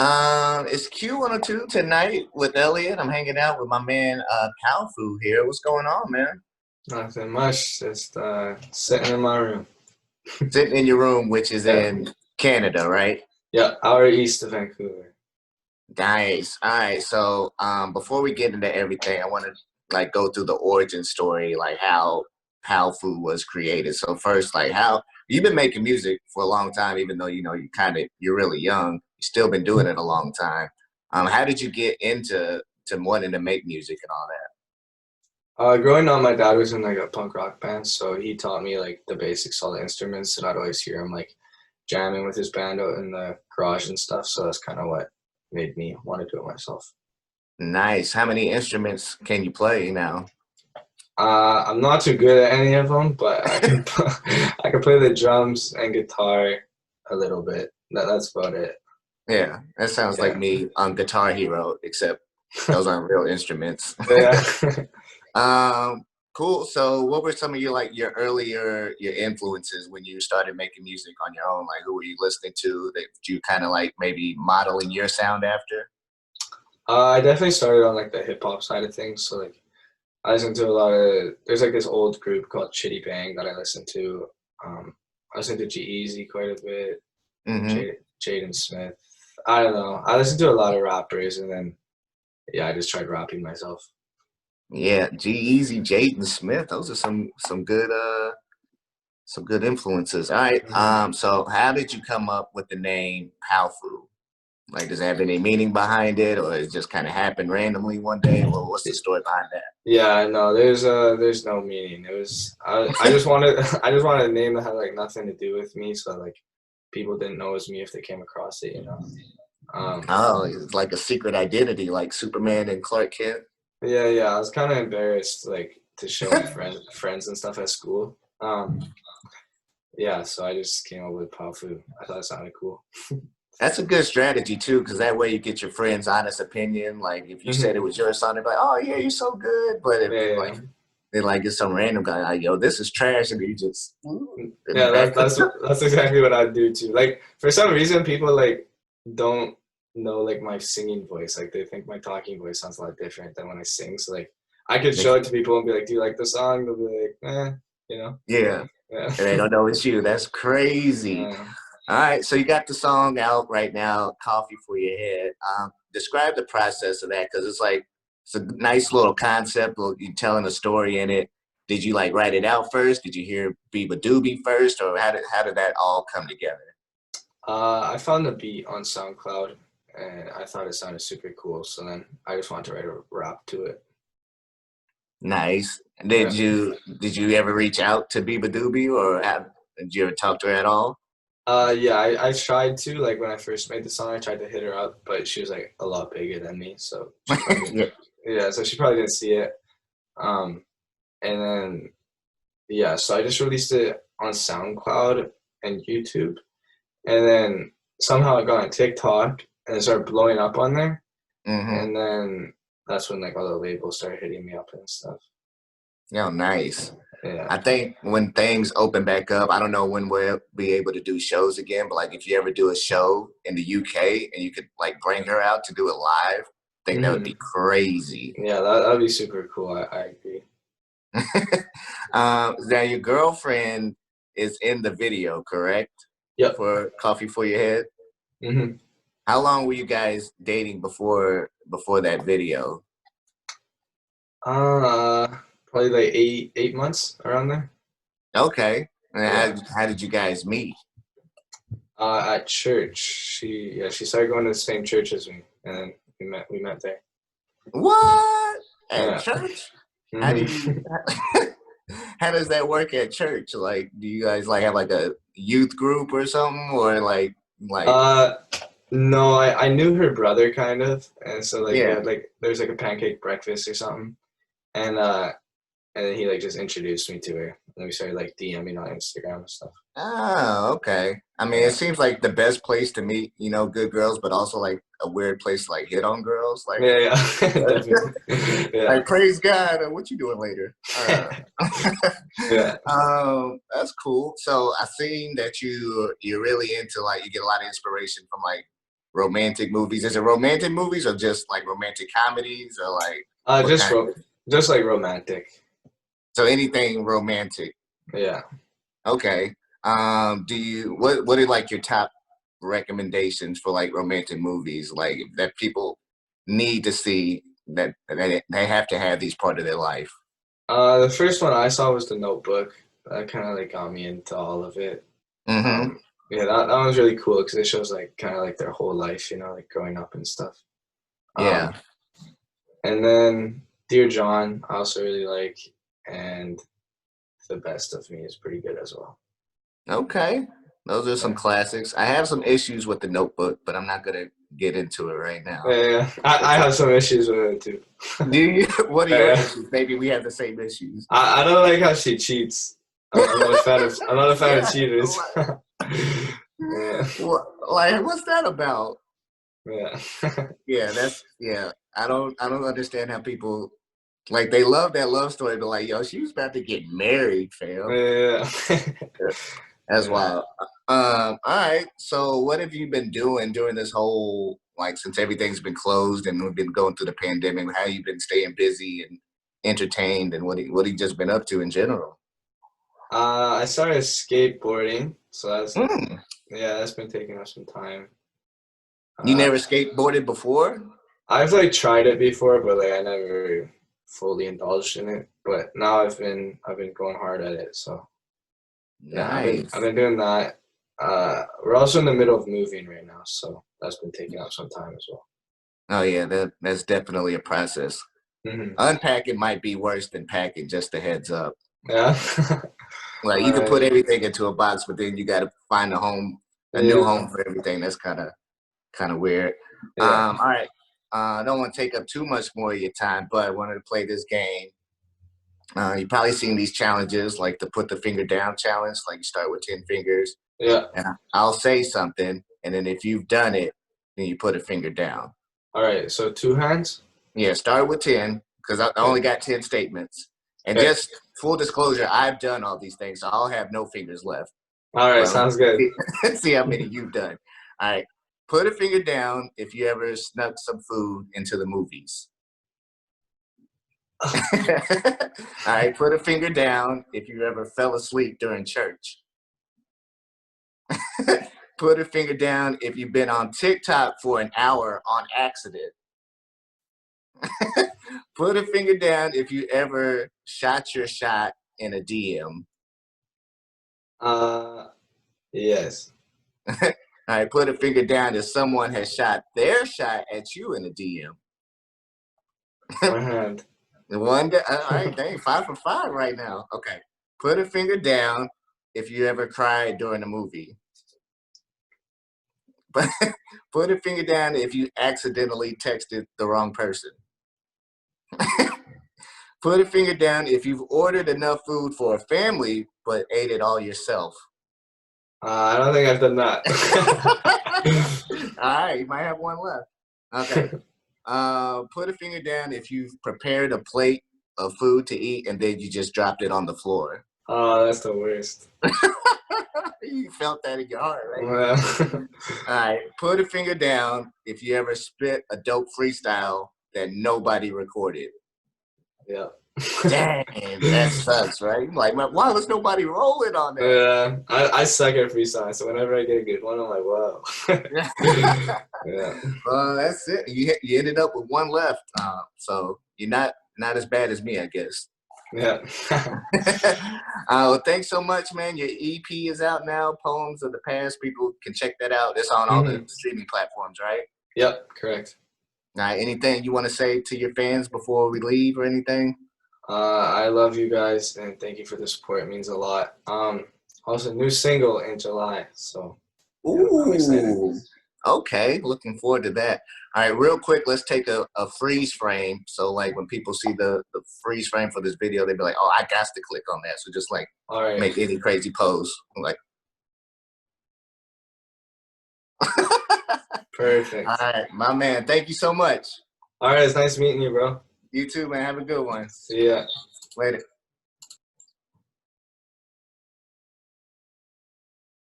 It's Q102 tonight with Elliot. I'm hanging out with my man Powfu here. What's going on, man? Nothing much. Just sitting in my room. Sitting in your room, which is Yeah, in Canada, right? yeah, hour east of Vancouver. Nice. All right. So, before we get into everything, I want to like go through the origin story, like how Powfu was created. So first, like how you've been making music for a long time, even though you're really young. You've still been doing it a long time. How did you get into wanting to make music and all that? Growing up, my dad was in like a punk rock band, so he taught me like the basics, all the instruments, and I'd always hear him like jamming with his band out in the garage and stuff. So that's kind of what made me want to do it myself. Nice. How many instruments can you play now? I'm not too good at any of them, but I can I can play the drums and guitar a little bit. That's about it. Yeah, that sounds like Yeah, me on Guitar Hero, except those aren't real instruments. yeah. Um, cool. So, what were some of your influences when you started making music on your own? Like, who were you listening to that you kind of like maybe modeling your sound after? I definitely started on like the hip hop side of things. So like I listen to a lot of there's like this old group called Chitty Bang that I listen to. I listen to G-Eazy quite a bit, Hmm. Jaden Smith. I don't know. I listen to a lot of rappers and then yeah, I just tried rapping myself. Yeah, G-Eazy, Jaden Smith. Those are some good influences. All right. Mhm. So how did you come up with the name Powfu? Like, does it have any meaning behind it, or it just kind of happened randomly one day? Well, what's the story behind that? Yeah, no, there's no meaning. It was I just wanted I just wanted a name that had like nothing to do with me, so like people didn't know it was me if they came across it, you know. Um, Oh, it's like a secret identity, like Superman and Clark Kent. Yeah, yeah. I was kind of embarrassed, like, to show my friends and stuff at school. Yeah, so I just came up with Powfu. I thought it sounded cool. That's a good strategy too, because that way you get your friend's honest opinion. Like if you said it Hmm. was your song, they'd be like, "Oh yeah, you're so good." But if Yeah, you yeah, like, they like get some random guy like, "Yo, this is trash," and you just in the yeah. back. That's exactly what I'd do too. Like, for some reason, people like don't know like my singing voice. Like, they think my talking voice sounds a lot different than when I sing. So like, I could show it to people and be like, "Do you like the song?" They'll be like, you know. Yeah, So yeah, and they don't know it's you. That's crazy. yeah. All right, so you got the song out right now, "Coffee for Your Head." Describe the process of that because it's like it's a nice little concept. You telling a story in it. Did you like write it out first? Did you hear Biba Doobie first, or how did that all come together? I found the beat on SoundCloud and I thought it sounded super cool. So then I just wanted to write a rap to it. Nice. Yeah. Did you ever reach out to Biba Doobie, or did you ever talk to her at all? Yeah, I tried to, like when I first made the song, I tried to hit her up, but she was like a lot bigger than me. So she probably, Yeah. yeah, so she probably didn't see it. Um, and then, yeah, so I just released it on SoundCloud and YouTube. And then somehow it got on TikTok and it started blowing up on there. Mm-hmm. And then that's when like all the labels started hitting me up and stuff. Yeah, nice. Yeah. I think when things open back up, I don't know when we'll be able to do shows again, but like if you ever do a show in the UK and you could like bring her out to do it live, I think that would be Hmm. crazy. Yeah, that'd be super cool. I agree. Now your girlfriend is in the video, correct? Yep. For Coffee for Your Head. Hmm. How long were you guys dating before that video? Uh, Probably like 8 months around there. Okay. Yeah. And how did you guys meet? At church, she started going to the same church as me, and then we met there. What? At Yeah. church? How do Hmm. you how does that work at church? Like, do you guys like have like a youth group or something, or like Uh, no, I knew her brother kind of, and so like we yeah? had like there's like a pancake breakfast or something, and and then he like just introduced me to her, and then we started like DMing on Instagram and stuff. Oh, okay. I mean, it Yeah. seems like the best place to meet, good girls, but also like a weird place to like hit on girls. Like, Yeah, yeah, definitely. Yeah. like praise God. What you doing later? Yeah. That's cool. So I seen that you're really into like you get a lot of inspiration from like romantic movies? Is it romantic movies or just like romantic comedies or like what Just kind? just like romantic. So anything romantic. Yeah. Okay. Do you what are like your top recommendations for like romantic movies like that people need to see that they have to have these part of their life? The first one I saw was The Notebook. That kind of like got me into all of it. Mm-hmm. Um, yeah, that was really cool because it shows like kind of like their whole life, like growing up and stuff. Yeah. Um, and then Dear John, I also really like, and The Best of Me is pretty good as well. Okay. Those are some Yeah, classics. I have some issues with the Notebook, but I'm not gonna get into it right now. yeah. I It's a, have some issues with it too. do you? What are your Yeah. issues? Maybe we have the same issues. I don't like how she cheats. I'm not a fan of Yeah. cheaters. Yeah, Like, what's that about? yeah, Yeah, yeah. I don't understand how people like they love that love story, but like, yo, she was about to get married, fam. yeah. That's Yeah. wild. All right. So what have you been doing during this whole like since everything's been closed and we've been going through the pandemic? How you been staying busy and entertained, and what have you just been up to in general? I started skateboarding, so Mm. that's been taking up some time. You Uh, never skateboarded before? I've like tried it before, but like I never fully indulged in it. But now I've been going hard at it. So yeah, I've Nice. been doing that. We're also in the middle of moving right now, so that's been taking up some time as well. Oh yeah, that's definitely a process. Hmm. Unpacking might be worse than packing, just a heads up. Yeah. Like you can put Uh, everything into a box, but then you got to find a new yeah. home for everything. That's kind of weird. Yeah. All right. I don't want to take up too much more of your time, but I wanted to play this game. You've probably seen these challenges, like the put the finger down challenge. Like you start with 10 fingers, Yeah. and I'll say something, and then if you've done it, then you put a finger down. All right. So two hands. Yeah, start with 10 because I Okay. only got 10 statements. And Okay. just full disclosure, I've done all these things, so I'll have no fingers left. All right. But Sounds good. let's see how many you've done. All right. Put a finger down if you ever snuck some food into the movies. All right. Put a finger down if you ever fell asleep during church. Put a finger down if you've been on TikTok for an hour on accident. Put a finger down if you ever shot your shot in a DM. Uh, yes. All right. Put a finger down if someone has shot their shot at you in a DM. One hand. All right, dang, 5 for 5 right now. Okay. Put a finger down if you ever cried during a movie. But put a finger down if you accidentally texted the wrong person. Put a finger down if you've ordered enough food for a family but ate it all yourself. I don't think I've done that. All right, you might have one left. Okay. Put a finger down if you've prepared a plate of food to eat and then you just dropped it on the floor. Oh, that's the worst. You felt that in your heart, right? Well, All right. Put a finger down if you ever spit a dope freestyle that nobody recorded. yeah. Damn, that sucks, right? Like, why was nobody rolling on that? Yeah, I suck at freestyle, so whenever I get a good one, I'm like, wow. Yeah, That's it. You ended up with one left, so you're not as bad as me, I guess. yeah. Well, thanks so much, man. Your EP is out now. Poems of the Past. People can check that out. It's on all the Hmm. streaming platforms, right? Yep, correct. All right. Anything you want to say to your fans before we leave, or anything? I love you guys and thank you for the support. It means a lot. Also new single in July, so yeah, I'm excited. Ooh. Okay. Looking forward to that. All right. Real quick, let's take a freeze frame. So, like, when people see the freeze frame for this video, they'll be like, "Oh, I got to click on that." So, just like All right, make any crazy pose, like. All perfect. right, my man. Thank you so much. All right, it's nice meeting you, bro. You too, man. Have a good one. See ya. Later.